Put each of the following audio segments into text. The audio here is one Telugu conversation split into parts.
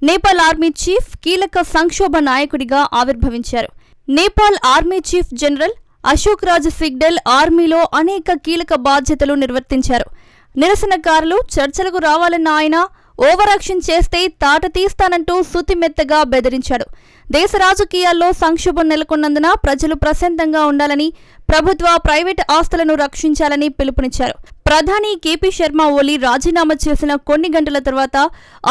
నేపాల్ ఆర్మీ చీఫ్ కీలక సంక్షోభ నాయకుడిగా ఆవిర్భవించారు. Nepal army chief general Ashok Raj Sigdel ఆర్మీలో అనేక కీలక బాధ్యతలు నిర్వర్తించారు. నిరసనకారులు చర్చలకు రావాలన్న ఆయన ఓవరాక్షన్ చేస్తే తాట తీస్తానంటూ సుతిమెత్తగా బెదిరించాడు. దేశ రాజకీయాల్లో సంక్షోభం నెలకొన్నందున ప్రజలు ప్రశాంతంగా ఉండాలని, ప్రభుత్వ, ప్రైవేట్ ఆస్తులను రక్షించాలని పిలుపునిచ్చారు. ప్రధాని కేపీ శర్మ ఓలీ రాజీనామా చేసిన కొన్ని గంటల తర్వాత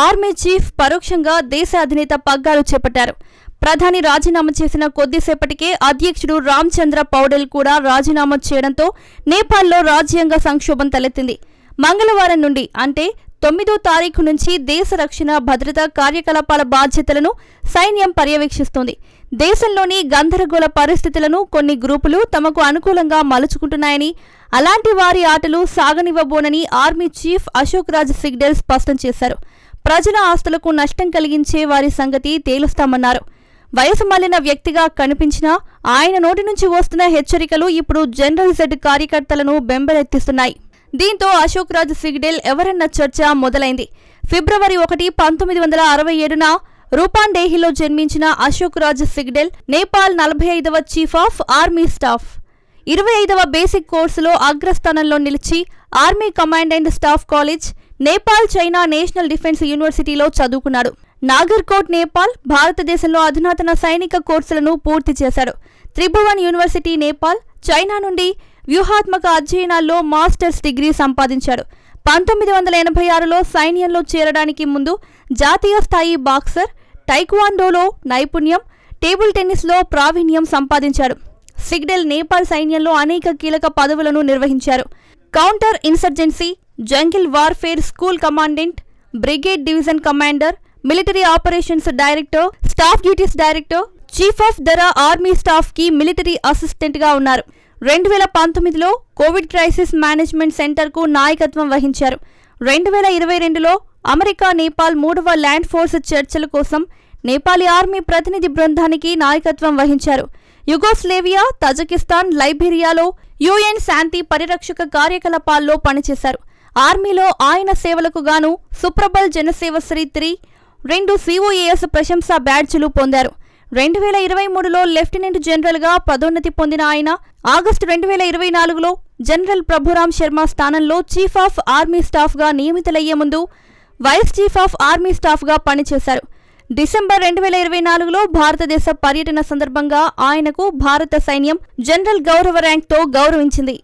ఆర్మీ చీఫ్ పరోక్షంగా దేశ అధినేత పగ్గాలు చేపట్టారు. ప్రధాని రాజీనామా చేసిన కొద్దిసేపటికే అధ్యక్షుడు రామచంద్ర పౌడెల్ కూడా రాజీనామా చేయడంతో నేపాల్లో రాజ్యాంగ సంక్షోభం తలెత్తింది. మంగళవారం నుండి అంటే 9వ తారీఖు నుంచి దేశ రక్షణ, భద్రతా కార్యకలాపాల బాధ్యతలను సైన్యం పర్యవేక్షిస్తోంది. దేశంలోని గందరగోళ పరిస్థితులను కొన్ని గ్రూపులు తమకు అనుకూలంగా మలుచుకుంటున్నాయని, అలాంటి వారి ఆటలు సాగనివ్వబోనని ఆర్మీ చీఫ్ అశోక్ రాజ్ సిగ్డెల్ స్పష్టం చేశారు. ప్రజల ఆస్తులకు నష్టం కలిగించే వారి సంగతి తేలుస్తామన్నారు. వయసు మళ్లిన వ్యక్తిగా కనిపించినా ఆయన నోటి నుంచి వస్తున్న హెచ్చరికలు ఇప్పుడు జనరల్ జెడ్ కార్యకర్తలను బెంబెలెత్తిస్తున్నాయి. దీంతో అశోక్ రాజ్ సిగ్డెల్ ఎవరన్న చర్చ మొదలైంది. ఫిబ్రవరి 1, 1967న రూపాండేహిలో జన్మించిన అశోక్ రాజ్ సిగ్డెల్ నేపాల్ 45వ చీఫ్ ఆఫ్ ఆర్మీ స్టాఫ్. 25వ బేసిక్ కోర్సులో అగ్రస్థానంలో నిలిచి army command and staff college, Nepal China national defence యూనివర్సిటీలో చదువుకున్నాడు. నాగర్కోట్, నేపాల్, భారతదేశంలో అధునాతన సైనిక కోర్సులను పూర్తి చేశాడు. త్రిభువన్ యూనివర్సిటీ, నేపాల్, చైనా నుండి వ్యూహాత్మక అధ్యయనాల్లో మాస్టర్స్ డిగ్రీ సంపాదించాడు. 1986లో సైన్యంలో చేరడానికి ముందు జాతీయ స్థాయి బాక్సర్, టైక్వాండోలో నైపుణ్యం, టేబుల్ టెన్నిస్లో ప్రావీణ్యం సంపాదించాడు. సిగ్డెల్ నేపాల్ సైన్యంలో అనేక కీలక పదవులను నిర్వహించారు. Counter insurgency, jungle warfare school commandant, brigade division commander, military operations director, staff duties director, chief of the army staff కి మిలిటరీ అసిస్టెంట్గా ఉన్నారు. 2019లో కోవిడ్ క్రైసిస్ మేనేజ్మెంట్ సెంటర్కు నాయకత్వం వహించారు. 2022లో అమెరికా నేపాల్ 3వ ల్యాండ్ ఫోర్స్ చర్చల కోసం నేపాలీ ఆర్మీ ప్రతినిధి బృందానికి నాయకత్వం వహించారు. యుగోస్లేవియా, తజకిస్తాన్, లైబీరియాలో యుఎన్ శాంతి పరిరక్షక కార్యకలాపాల్లో పనిచేశారు. ఆర్మీలో ఆయన సేవలకు గాను సుప్రబల్ జనసేవశ్రీ 3, 2 COAS ప్రశంసా బ్యాడ్జీలు పొందారు. 2023లో లెఫ్టినెంట్ జనరల్గా పదోన్నతి పొందిన ఆయన ఆగస్టు 2024లో జనరల్ ప్రభురామ్ శర్మ స్థానంలో చీఫ్ ఆఫ్ ఆర్మీ స్టాఫ్గా నియమితులయ్యే ముందు వైస్ చీఫ్ ఆఫ్ ఆర్మీ స్టాఫ్గా పనిచేశారు. డిసెంబర్ 2024లో భారతదేశ పర్యటన సందర్భంగా ఆయనకు భారత సైన్యం జనరల్ గౌరవ ర్యాంక్తో గౌరవించింది.